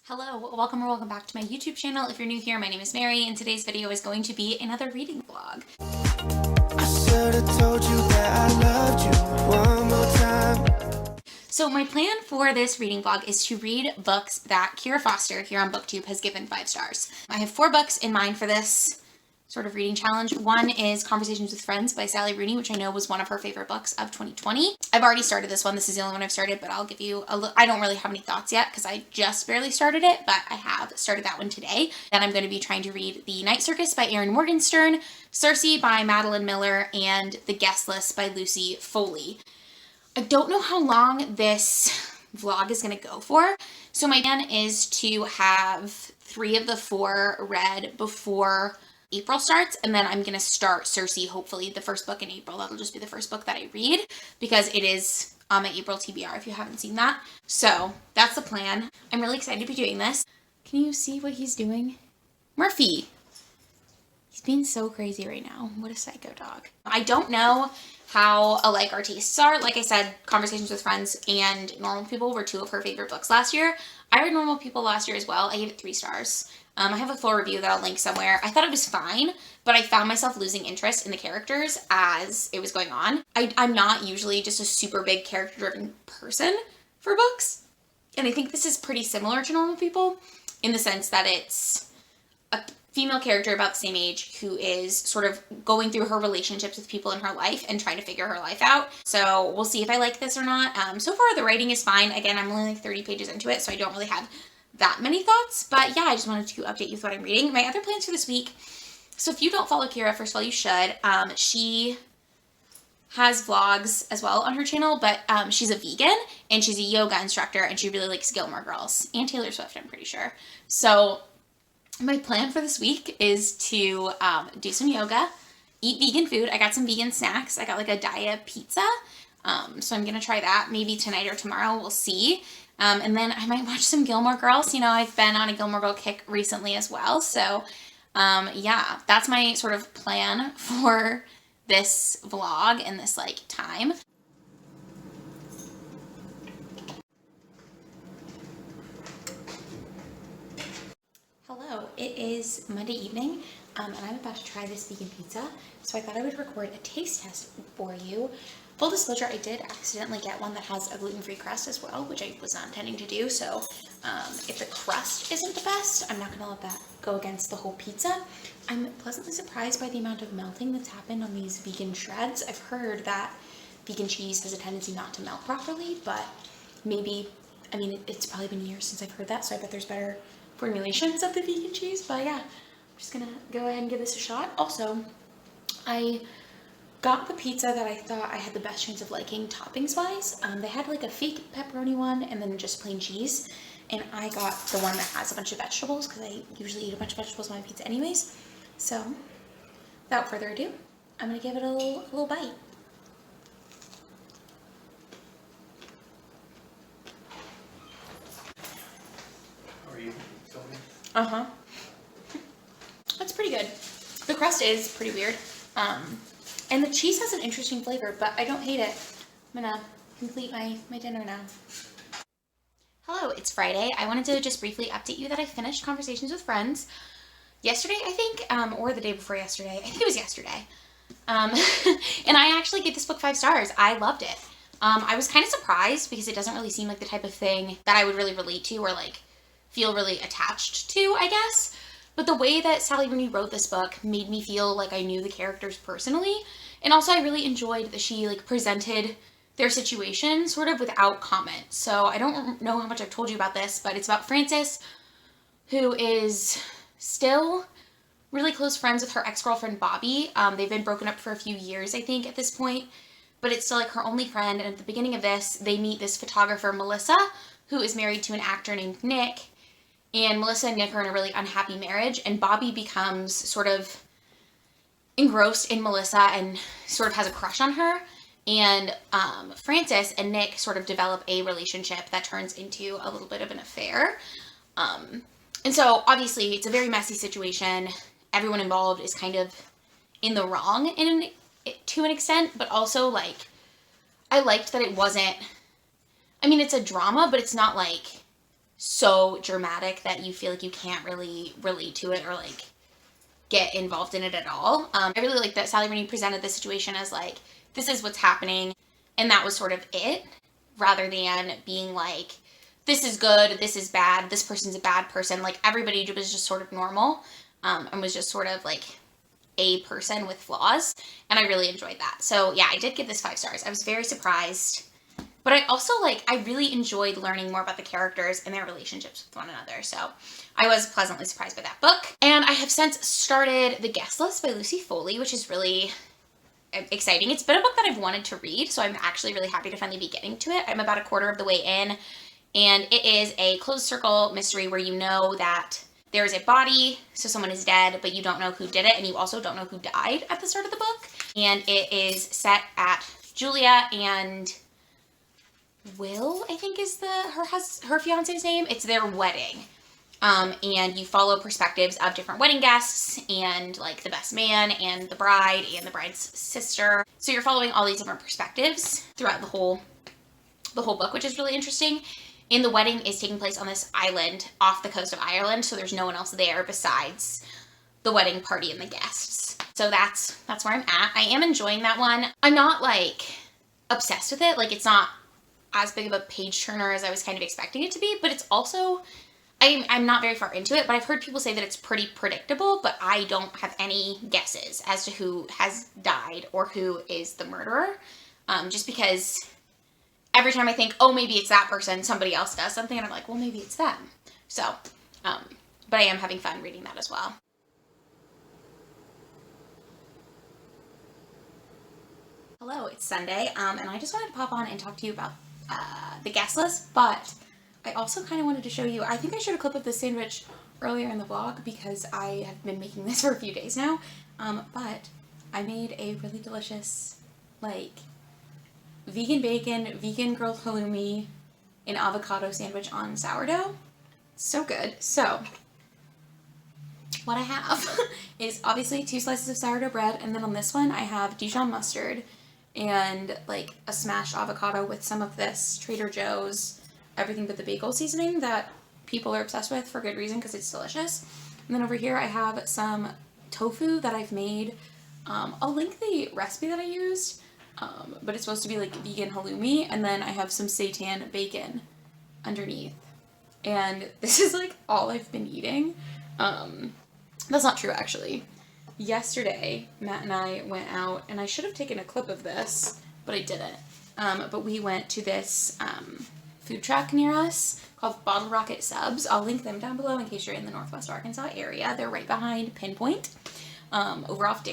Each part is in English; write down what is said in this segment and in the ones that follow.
Hello, welcome or welcome back to my YouTube channel. If you're new here, my name is Mary, and today's video is going to be another reading vlog. I should have told you that I loved you one more time. So my plan for this reading vlog is to read books that Ciara Foster here on BookTube has given 5 stars. I have 4 books in mind for this sort of reading challenge. One is Conversations with Friends by Sally Rooney, which I know was one of her favorite books of 2020. I've already started this one. This is the only one I've started, but I'll give you a little, I don't really have any thoughts yet because I just barely started it, but I have started that one today. Then I'm going to be trying to read The Night Circus by Erin Morgenstern, Circe by Madeline Miller, and The Guest List by Lucy Foley. I don't know how long this vlog is going to go for, so my plan is to have 3 of the 4 read before April starts, and then I'm going to start Circe, hopefully the first book in April. That'll just be the first book that I read because it is on my April TBR if you haven't seen that. So that's the plan. I'm really excited to be doing this. Can you see what he's doing? Murphy. He's being so crazy right now. What a psycho dog. I don't know how alike our tastes are. Like I said, Conversations with Friends and Normal People were 2 of her favorite books last year. I read Normal People last year as well. I gave it 3 stars. I have a full review that I'll link somewhere. I thought it was fine, but I found myself losing interest in the characters as it was going on. I'm not usually just a super big character-driven person for books, and I think this is pretty similar to Normal People in the sense that it's a female character about the same age who is sort of going through her relationships with people in her life and trying to figure her life out. So we'll see if I like this or not. So far the writing is fine. Again, I'm only like 30 pages into it, so I don't really have that many thoughts, but yeah, I just wanted to update you with what I'm reading. My other plans for this week, so if you don't follow Ciara, first of all, you should. She has vlogs as well on her channel, but she's a vegan and she's a yoga instructor and she really likes Gilmore Girls and Taylor Swift, I'm pretty sure. So my plan for this week is to do some yoga, eat vegan food. I got some vegan snacks. I got like a Daya pizza, so I'm gonna try that maybe tonight or tomorrow, we'll see. And then I might watch some Gilmore Girls. You know, I've been on a Gilmore Girl kick recently as well. So, yeah, that's my sort of plan for this vlog and this, like, time. Hello, it is Monday evening, and I'm about to try this vegan pizza. So I thought I would record a taste test for you. Full disclosure, I did accidentally get one that has a gluten-free crust as well, which I was not intending to do. So if the crust isn't the best, I'm not going to let that go against the whole pizza. I'm pleasantly surprised by the amount of melting that's happened on these vegan shreds. I've heard that vegan cheese has a tendency not to melt properly, but maybe, I mean, it's probably been years since I've heard that, so I bet there's better formulations of the vegan cheese. But yeah, I'm just going to go ahead and give this a shot. Also, I got the pizza that I thought I had the best chance of liking toppings wise. They had like a fake pepperoni one and then just plain cheese. And I got the one that has a bunch of vegetables because I usually eat a bunch of vegetables on my pizza anyways. So without further ado, I'm gonna give it a little bite. How are you filming? Uh-huh. That's pretty good. The crust is pretty weird. And the cheese has an interesting flavor, but I don't hate it. I'm gonna complete my dinner now. Hello, it's Friday. I wanted to just briefly update you that I finished Conversations with Friends yesterday, I think, or the day before yesterday. I think it was yesterday. And I actually gave this book 5 stars. I loved it. I was kind of surprised because it doesn't really seem like the type of thing that I would really relate to or like feel really attached to, I guess. But the way that Sally Rooney wrote this book made me feel like I knew the characters personally. And also I really enjoyed that she like presented their situation sort of without comment. So I don't know how much I've told you about this, but it's about Frances, who is still really close friends with her ex-girlfriend Bobby. They've been broken up for a few years, I think, at this point, but it's still like her only friend. And at the beginning of this, they meet this photographer, Melissa, who is married to an actor named Nick. And Melissa and Nick are in a really unhappy marriage, and Bobby becomes sort of engrossed in Melissa and sort of has a crush on her. And Frances and Nick sort of develop a relationship that turns into a little bit of an affair. And so obviously it's a very messy situation. Everyone involved is kind of in the wrong to an extent, but also like I liked that it wasn't, I mean, it's a drama, but it's not like so dramatic that you feel like you can't really relate to it or like get involved in it at all. I really like that Sally Rooney presented the situation as like, this is what's happening, and that was sort of it, rather than being like, this is good, this is bad, this person's a bad person. Like, everybody was just sort of normal, and was just sort of like a person with flaws, and I really enjoyed that. So yeah, I did give this 5 stars. I was very surprised, but I also I really enjoyed learning more about the characters and their relationships with one another. So I was pleasantly surprised by that book. And I have since started The Guest List by Lucy Foley, which is really exciting. It's been a book that I've wanted to read, so I'm actually really happy to finally be getting to it. I'm about a quarter of the way in, and it is a closed circle mystery where you know that there is a body, so someone is dead, but you don't know who did it, and you also don't know who died at the start of the book. And it is set at Julia and Will, I think is her fiance's name. It's their wedding. And you follow perspectives of different wedding guests and like the best man and the bride's sister. So you're following all these different perspectives throughout the whole book, which is really interesting. And the wedding is taking place on this island off the coast of Ireland, so there's no one else there besides the wedding party and the guests. So that's where I'm at. I am enjoying that one. I'm not like obsessed with it. Like, it's not as big of a page turner as I was kind of expecting it to be, but it's also, I'm not very far into it, but I've heard people say that it's pretty predictable, but I don't have any guesses as to who has died or who is the murderer, just because every time I think, oh, maybe it's that person, somebody else does something, and I'm like, well, maybe it's them. So, but I am having fun reading that as well. Hello, it's Sunday, and I just wanted to pop on and talk to you about The Guest List, but I also kind of wanted to show you, I think I showed a clip of this sandwich earlier in the vlog because I have been making this for a few days now, but I made a really delicious, like, vegan bacon, vegan grilled halloumi, and avocado sandwich on sourdough. So good. So, what I have is obviously 2 slices of sourdough bread, and then on this one I have Dijon mustard and like a smashed avocado with some of this Trader Joe's everything but the bagel seasoning that people are obsessed with for good reason because it's delicious. And then over here I have some tofu that I've made. I'll link the recipe that I used. But it's supposed to be like vegan halloumi, and then I have some seitan bacon underneath. And this is like all I've been eating. That's not true actually. Yesterday, Matt and I went out, and I should have taken a clip of this, but I didn't. But we went to this food truck near us called Bottle Rocket Subs. I'll link them down below in case you're in the Northwest Arkansas area. They're right behind Pinpoint, over off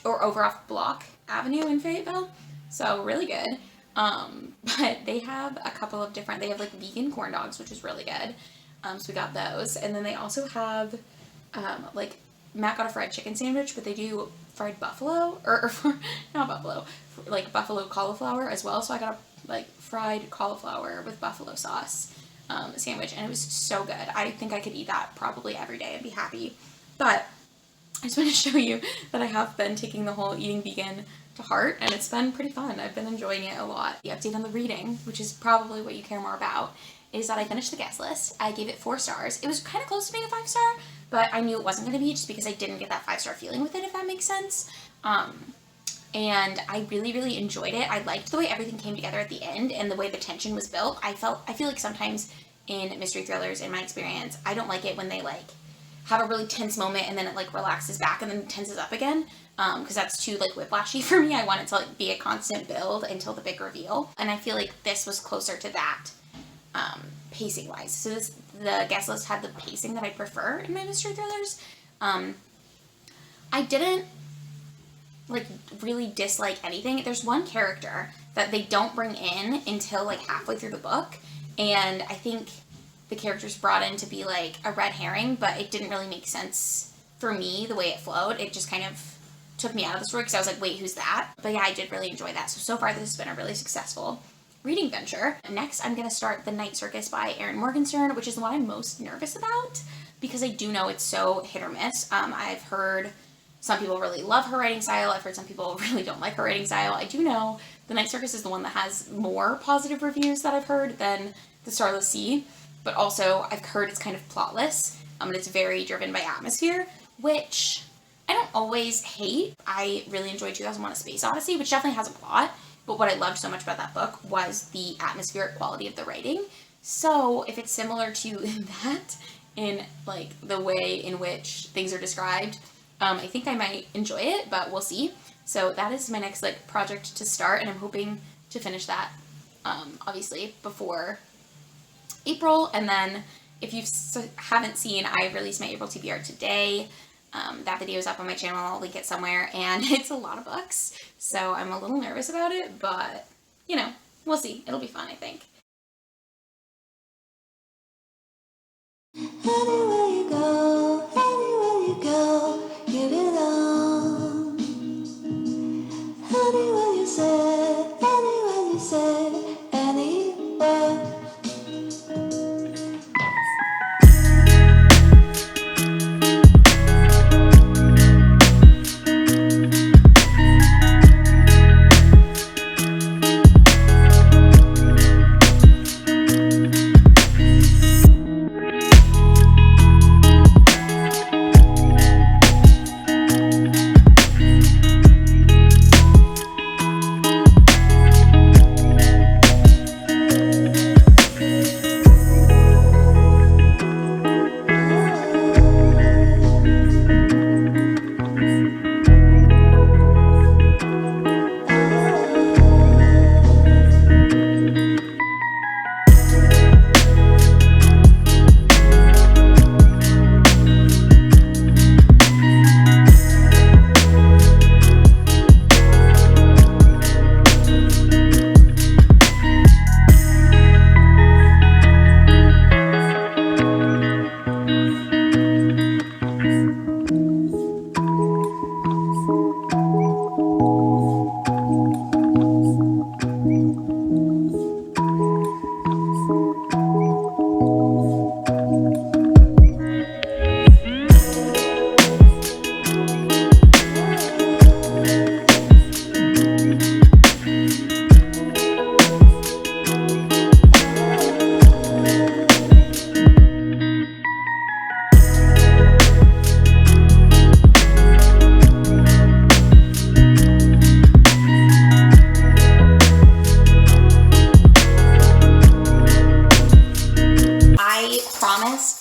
over off Block Avenue in Fayetteville. So really good. But they have a couple of different, they have like vegan corn dogs, which is really good. So we got those. And then they also have, like, Matt got a fried chicken sandwich, but they do fried buffalo, or not buffalo, like buffalo cauliflower as well. So I got a like fried cauliflower with buffalo sauce sandwich, and it was so good. I think I could eat that probably every day and be happy. But I just want to show you that I have been taking the whole eating vegan to heart, and it's been pretty fun. I've been enjoying it a lot. The update on the reading, which is probably what you care more about, is that I finished The Guest List. I gave it 4 stars. It was kind of close to being a 5-star, but I knew it wasn't going to be just because I didn't get that 5-star feeling with it, if that makes sense. And I really, really enjoyed it. I liked the way everything came together at the end and the way the tension was built. I feel like sometimes in mystery thrillers, in my experience, I don't like it when they like have a really tense moment and then it like relaxes back and then tenses up again, because that's too like whiplashy for me. I want it to like be a constant build until the big reveal, and I feel like this was closer to that pacing wise. So the Guest List had the pacing that I prefer in my mystery thrillers. I didn't like really dislike anything. There's one character that they don't bring in until like halfway through the book, and I think the character's brought in to be like a red herring, but it didn't really make sense for me the way it flowed. It just kind of took me out of the story because I was like, wait, who's that? But yeah, I did really enjoy that. So far this has been a really successful reading venture. Next, I'm going to start The Night Circus by Erin Morgenstern, which is the one I'm most nervous about because I do know it's so hit or miss. I've heard some people really love her writing style. I've heard some people really don't like her writing style. I do know The Night Circus is the one that has more positive reviews that I've heard than The Starless Sea. but also I've heard it's kind of plotless, and it's very driven by atmosphere, which I don't always hate. I really enjoyed 2001: A Space Odyssey, which definitely has a plot, but what I loved so much about that book was the atmospheric quality of the writing. So if it's similar to that in like the way in which things are described, I think I might enjoy it, but we'll see. So that is my next like project to start, and I'm hoping to finish that obviously before April. And then if you haven't seen, I released my April TBR today. That video is up on my channel. I'll link it somewhere, and it's a lot of books, so I'm a little nervous about it, but you know, we'll see. It'll be fun, I think. Anywhere you go, you belong. Anywhere you say, anywhere.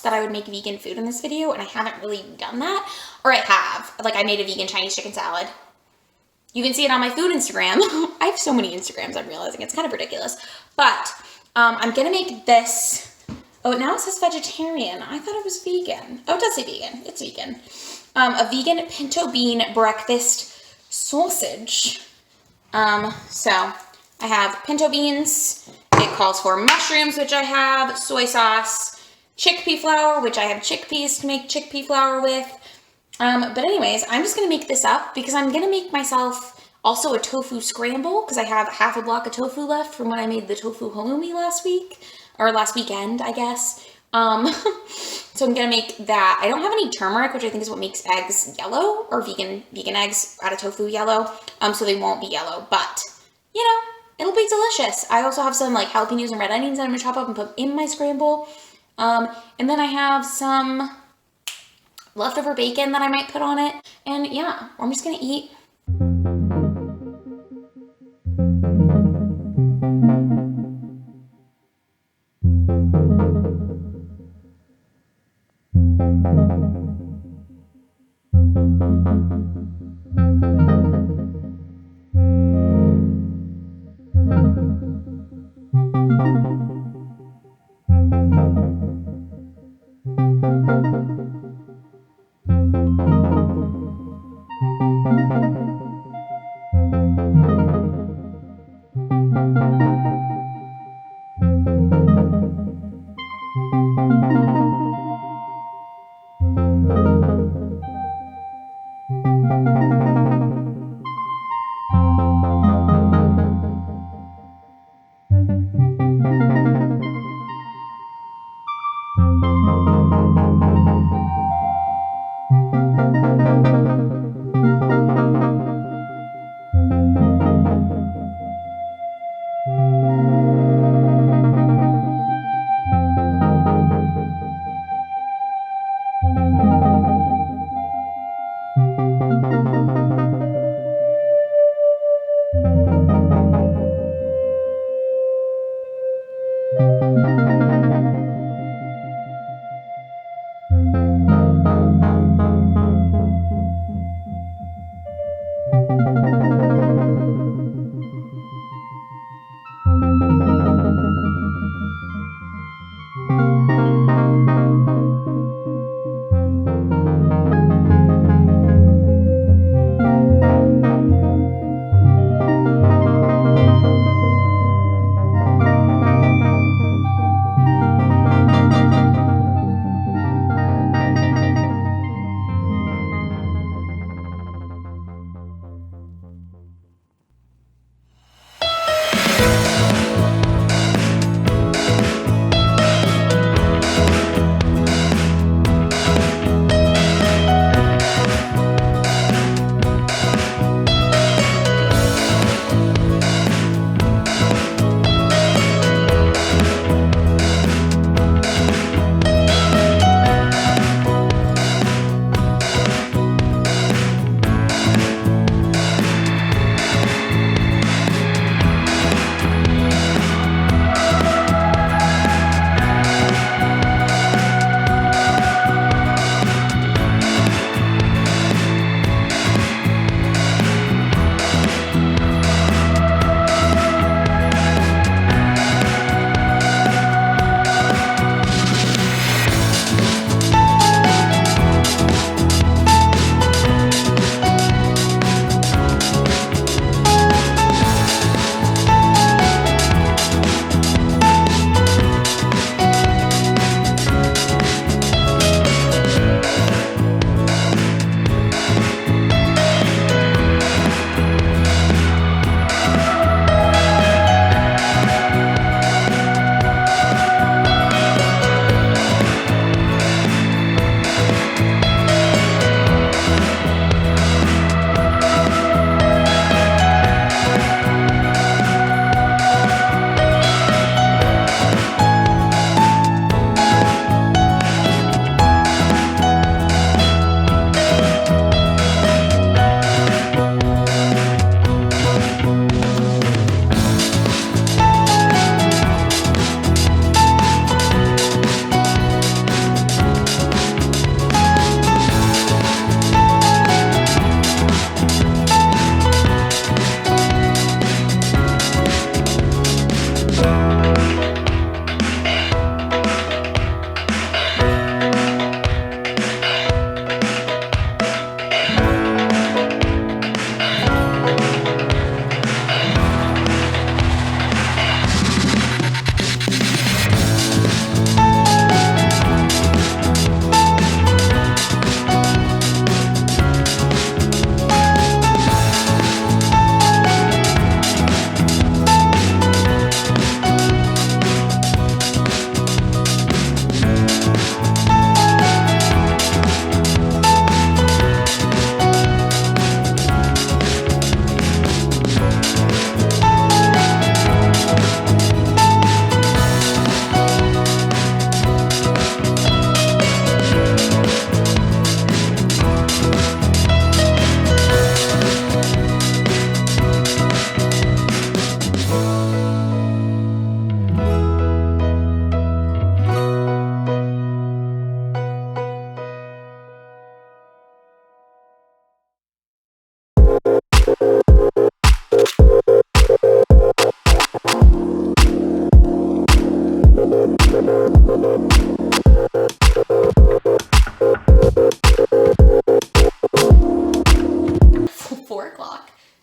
That I would make vegan food in this video, and I haven't really done that. Or I have. Like, I made a vegan Chinese chicken salad. You can see it on my food Instagram. I have so many Instagrams, I'm realizing. It's kind of ridiculous. But I'm gonna make this. Oh, now it says vegetarian. I thought it was vegan. Oh, it does say vegan. It's vegan. A vegan pinto bean breakfast sausage. So I have pinto beans. It calls for mushrooms, which I have, soy sauce, chickpea flour, which I have chickpeas to make chickpea flour with. But anyways, I'm just gonna make this up because I'm gonna make myself also a tofu scramble because I have half a block of tofu left from when I made the tofu halloumi last week, or last weekend, I guess. So I'm gonna make that. I don't have any turmeric, which I think is what makes eggs yellow, or vegan eggs out of tofu yellow. So they won't be yellow, but you know, it'll be delicious. I also have some like jalapenos and red onions that I'm gonna chop up and put in my scramble. And then I have some leftover bacon that I might put on it. And yeah, I'm just gonna eat.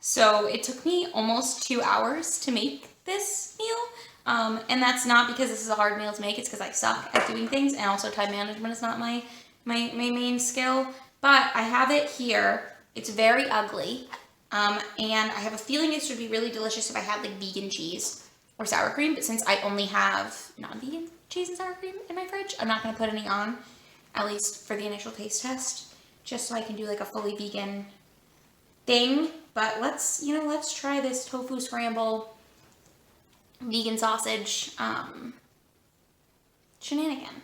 So it took me almost 2 hours to make this meal. And that's not because this is a hard meal to make, it's because I suck at doing things, and also time management is not my main skill. But I have it here. It's very ugly. And I have a feeling it should be really delicious if I had like vegan cheese or sour cream, but since I only have non-vegan cheese and sour cream in my fridge, I'm not gonna put any on, at least for the initial taste test, just so I can do like a fully vegan thing. But let's try this tofu scramble vegan sausage shenanigan.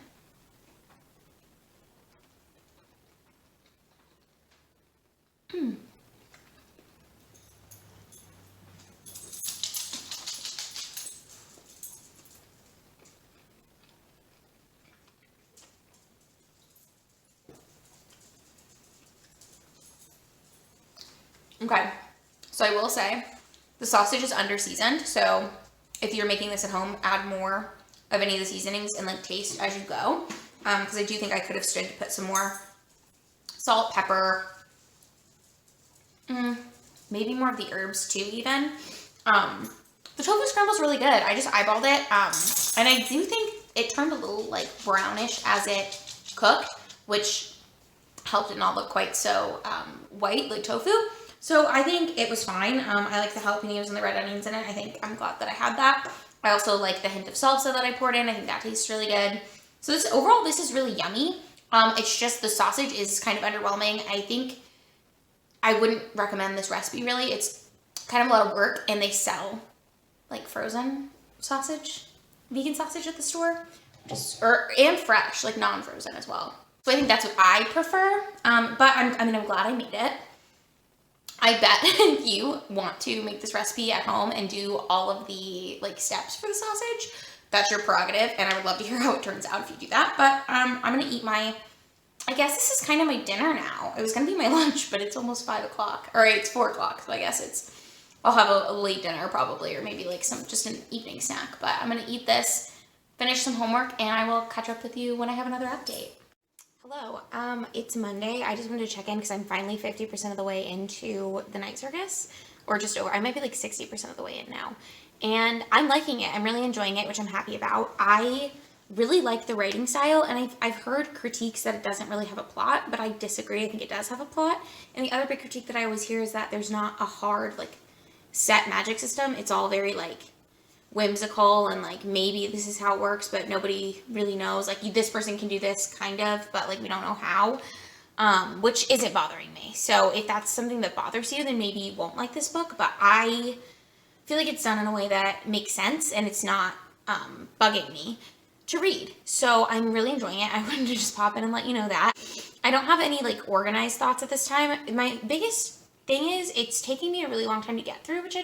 Okay, so I will say the sausage is under seasoned, so if you're making this at home, add more of any of the seasonings and like taste as you go. Because I do think I could have stood to put some more salt, pepper, maybe more of the herbs too even. The tofu scramble is really good. I just eyeballed it, and I do think it turned a little like brownish as it cooked, which helped it not look quite so white like tofu. So I think it was fine. I like the jalapenos and the red onions in it. I'm glad that I had that. I also like the hint of salsa that I poured in. I think that tastes really good. So overall, this is really yummy. It's just the sausage is kind of underwhelming. I think I wouldn't recommend this recipe really. It's kind of a lot of work, and they sell like frozen sausage, vegan sausage at the store, and fresh, like non-frozen as well. So I think that's what I prefer. But I'm glad I made it. I bet if you want to make this recipe at home and do all of the like steps for the sausage, that's your prerogative, and I would love to hear how it turns out if you do that. But I'm gonna eat I guess this is kind of my dinner now. It was gonna be my lunch, but it's almost 5 o'clock, or it's 4 o'clock, so I guess I'll have a late dinner probably, or maybe like just an evening snack. But I'm gonna eat this, finish some homework, and I will catch up with you when I have another update. Hello, it's Monday. I just wanted to check in because I'm finally 50% of the way into the night circus, or just over. I might be like 60% of the way in now, and I'm liking it. I'm really enjoying it, which I'm happy about. I really like the writing style, and I've heard critiques that it doesn't really have a plot, but I disagree. I think it does have a plot. And the other big critique that I always hear is that there's not a hard like set magic system. It's all very like whimsical and like maybe this is how it works, but nobody really knows. Like this person can do this kind of, but like we don't know how, which isn't bothering me. So if that's something that bothers you, then maybe you won't like this book. But I feel like it's done in a way that makes sense, and it's not bugging me to read. So I'm really enjoying it. I wanted to just pop in and let you know that. I don't have any like organized thoughts at this time. My biggest thing is it's taking me a really long time to get through, which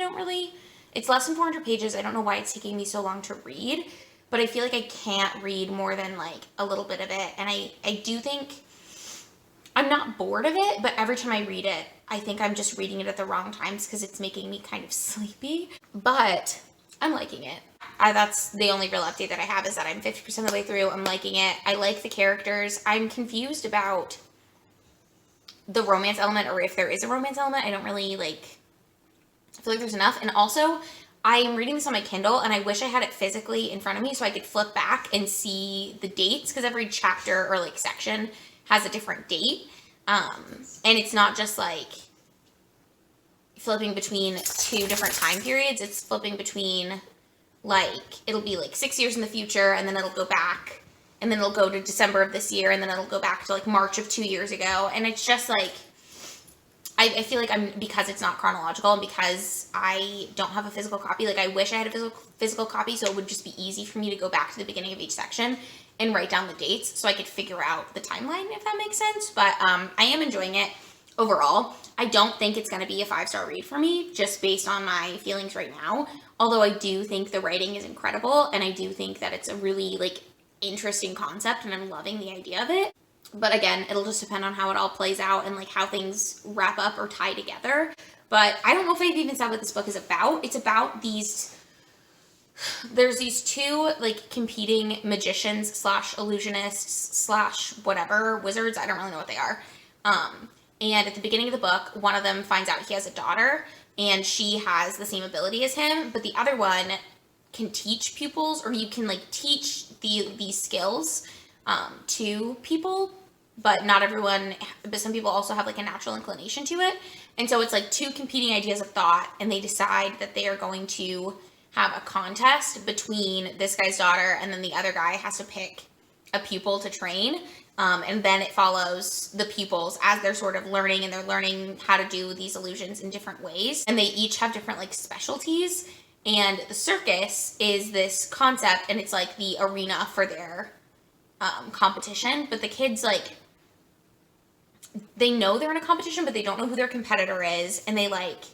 it's less than 400 pages. I don't know why it's taking me so long to read, but I feel like I can't read more than like a little bit of it. And I do think I'm not bored of it, but every time I read it, I think I'm just reading it at the wrong times because it's making me kind of sleepy, but I'm liking it. That's the only real update that I have, is that I'm 50% of the way through. I'm liking it. I like the characters. I'm confused about the romance element, or if there is a romance element. I don't really I feel like there's enough. And also, I am reading this on my Kindle, and I wish I had it physically in front of me so I could flip back and see the dates, because every chapter or like section has a different date. And it's not just like flipping between 2 different time periods. It's flipping between it'll be like 6 years in the future, and then it'll go back, and then it'll go to December of this year, and then it'll go back to like March of 2 years ago. And it's just like, I feel like because it's not chronological, and because I don't have a physical copy, I wish I had a physical copy, so it would just be easy for me to go back to the beginning of each section and write down the dates so I could figure out the timeline, if that makes sense. But I am enjoying it overall. I don't think it's going to be a 5-star read for me, just based on my feelings right now. Although I do think the writing is incredible, and I do think that it's a really interesting concept, and I'm loving the idea of it. But again, it'll just depend on how it all plays out and how things wrap up or tie together. But I don't know if I've even said what this book is about. It's about there's these 2 competing magicians / illusionists / whatever, wizards. I don't really know what they are. And at the beginning of the book, one of them finds out he has a daughter, and she has the same ability as him, but the other one can teach pupils, or you can teach these skills to people, but not everyone, but some people also have a natural inclination to it. And so it's 2 competing ideas of thought, and they decide that they are going to have a contest between this guy's daughter, and then the other guy has to pick a pupil to train. And then it follows the pupils as they're sort of learning, and they're learning how to do these illusions in different ways. And they each have different specialties. And the circus is this concept, and it's the arena for their competition. But the kids they know they're in a competition, but they don't know who their competitor is. And they like,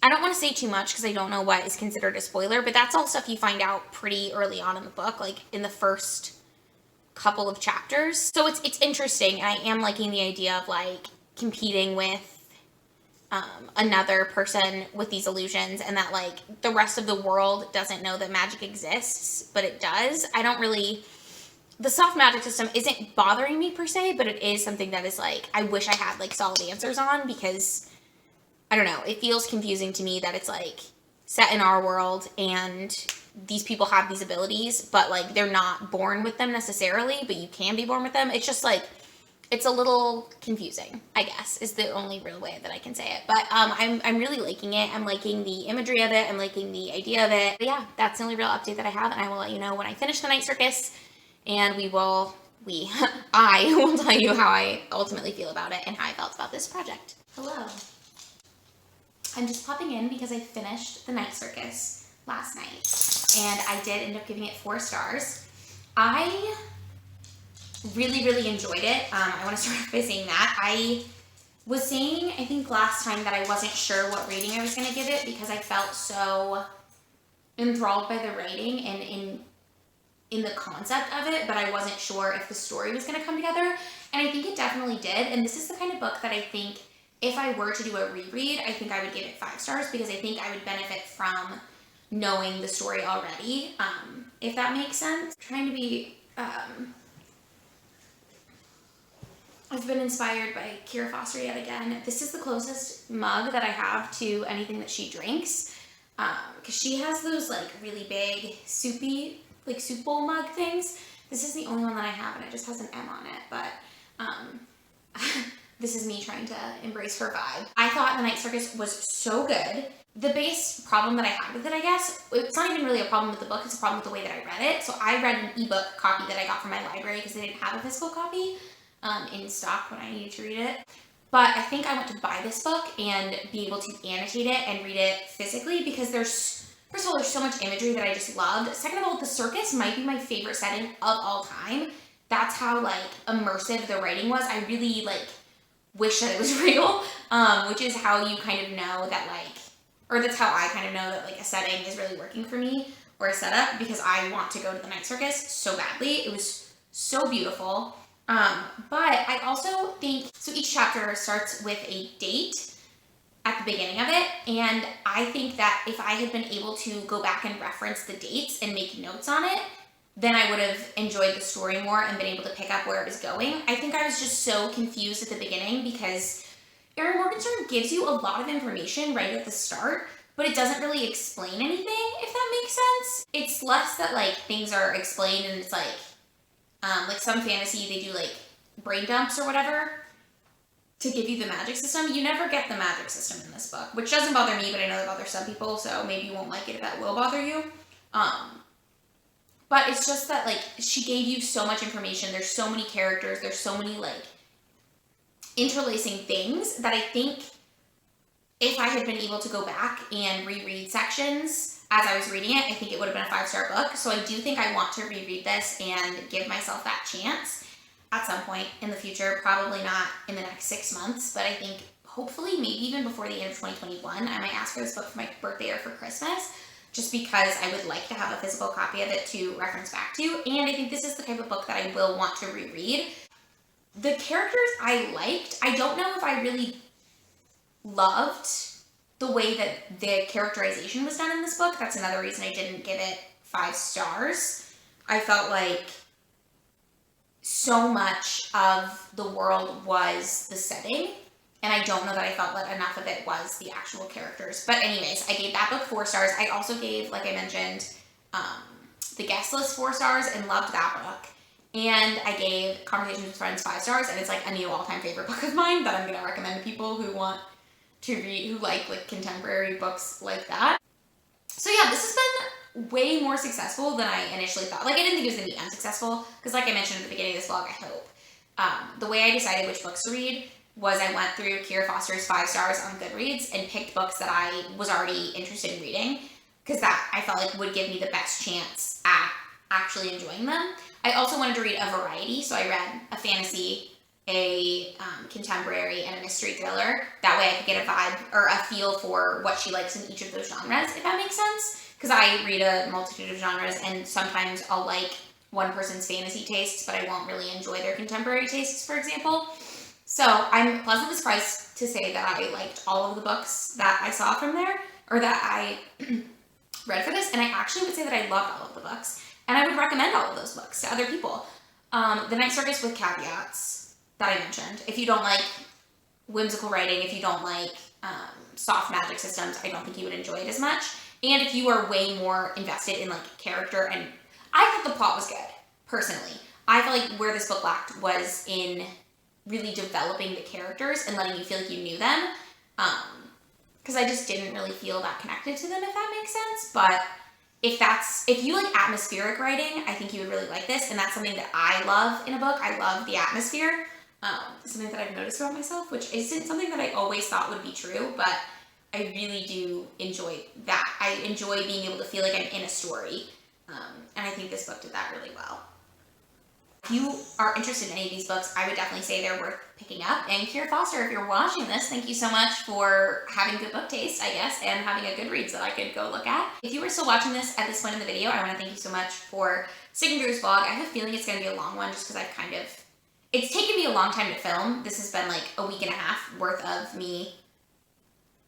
I don't want to say too much because I don't know what is considered a spoiler, but that's all stuff you find out pretty early on in the book, like in the first couple of chapters. So it's interesting, and I am liking the idea of like competing with another person with these illusions, and that like the rest of the world doesn't know that magic exists, but it does. The soft magic system isn't bothering me per se, but it is something that is like, I wish I had like solid answers on, because I don't know, it feels confusing to me that it's like set in our world and these people have these abilities, but like they're not born with them necessarily, but you can be born with them. It's just like, it's a little confusing, I guess, is the only real way that I can say it. But I'm really liking it. I'm liking the imagery of it. I'm liking the idea of it. But yeah, that's the only real update that I have, and I will let you know when I finish the Night Circus, and I will tell you how I ultimately feel about it and how I felt about this project. Hello. I'm just popping in because I finished the Night Circus last night, and I did end up giving it 4 stars. I really enjoyed it. I want to start off by saying that. I was saying, I think last time, that I wasn't sure what rating I was going to give it because I felt so enthralled by the writing and in the concept of it, but I wasn't sure if the story was going to come together, and I think it definitely did. And this is the kind of book that I think if I were to do a reread, I think I would give it 5 stars, because I think I would benefit from knowing the story already, if that makes sense. Trying to be, I've been inspired by Ciara Foster yet again. This is the closest mug that I have to anything that she drinks, because she has those like really big soupy, like soup bowl mug things. This is the only one that I have, and it just has an M on it, but this is me trying to embrace her vibe. I thought The Night Circus was so good. The base problem that I had with it, I guess, it's not even really a problem with the book, it's a problem with the way that I read it. So I read an ebook copy that I got from my library because they didn't have a physical copy in stock when I needed to read it. But I think I want to buy this book and be able to annotate it and read it physically, because first of all, there's so much imagery that I just loved. Second of all, the circus might be my favorite setting of all time. That's how like immersive the writing was. I really like wish that it was real, which is how you kind of know that like, or that's how I kind of know that like a setting is really working for me, or a setup, because I want to go to the Night Circus so badly. It was so beautiful. But I also think, so each chapter starts with a date at the beginning of it, and I think that if I had been able to go back and reference the dates and make notes on it, then I would have enjoyed the story more and been able to pick up where it was going. I think I was just so confused at the beginning because Erin Morgenstern gives you a lot of information right at the start, but it doesn't really explain anything, if that makes sense. It's less that like things are explained and it's like some fantasy, they do like brain dumps or whatever to give you the magic system. You never get the magic system in this book, which doesn't bother me, but I know that bothers some people, so maybe you won't like it if that will bother you. But it's just that like she gave you so much information. There's so many characters. There's so many like interlacing things that I think if I had been able to go back and reread sections as I was reading it, I think it would have been a 5-star book. So I do think I want to reread this and give myself that chance at some point in the future. Probably not in the next 6 months, but I think hopefully maybe even before the end of 2021, I might ask for this book for my birthday or for Christmas, just because I would like to have a physical copy of it to reference back to. And I think this is the type of book that I will want to reread. The characters I liked. I don't know if I really loved the way that the characterization was done in this book. That's another reason I didn't give it 5 stars. I felt like so much of the world was the setting, and I don't know that I felt that enough of it was the actual characters. But anyways, I gave that book 4 stars. I also gave, like I mentioned, The Guest List 4 stars and loved that book. And I gave Conversations with Friends 5 stars, and it's like a new all-time favorite book of mine that I'm going to recommend to people who want to read, who like contemporary books like that. So yeah, this has been way more successful than I initially thought. Like, I didn't think it was going to be unsuccessful, because like I mentioned at the beginning of this vlog, I hope. The way I decided which books to read was I went through Ciara Foster's 5 stars on Goodreads and picked books that I was already interested in reading, because that I felt like would give me the best chance at actually enjoying them. I also wanted to read a variety, so I read a fantasy, a contemporary and a mystery thriller. That way I could get a vibe or a feel for what she likes in each of those genres, if that makes sense. Because I read a multitude of genres, and sometimes I'll like one person's fantasy tastes, but I won't really enjoy their contemporary tastes, for example. So I'm pleasantly surprised to say that I liked all of the books that I saw from there, or that I read for this, and I actually would say that I loved all of the books, and I would recommend all of those books to other people. The Night Circus with caveats that I mentioned. If you don't like whimsical writing, if you don't like soft magic systems, I don't think you would enjoy it as much. And if you are way more invested in like character, and I thought the plot was good, personally. I feel like where this book lacked was in really developing the characters and letting you feel like you knew them. Because I just didn't really feel that connected to them, if that makes sense. But if you like atmospheric writing, I think you would really like this. And that's something that I love in a book. I love the atmosphere. Something that I've noticed about myself, which isn't something that I always thought would be true, but I really do enjoy that. I enjoy being able to feel like I'm in a story. And I think this book did that really well. If you are interested in any of these books, I would definitely say they're worth picking up. And Ciara Foster, if you're watching this, thank you so much for having good book taste, I guess, and having a Goodreads that I could go look at. If you are still watching this at this point in the video, I want to thank you so much for sticking through this vlog. I have a feeling it's going to be a long one just because it's taken me a long time to film. This has been like a week and a half worth of me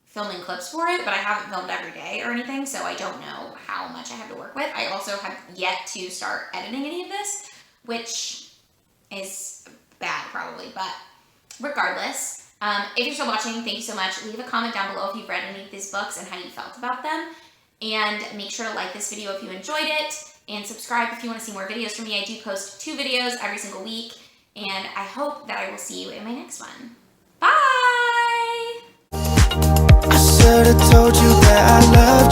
filming clips for it, but I haven't filmed every day or anything, so I don't know how much I have to work with. I also have yet to start editing any of this, which is bad probably, but regardless, if you're still watching, thank you so much. Leave a comment down below if you've read any of these books and how you felt about them, and make sure to like this video if you enjoyed it, and subscribe if you want to see more videos from me. I do post 2 videos every single week, and I hope that I will see you in my next one. Bye! I should've told you that I love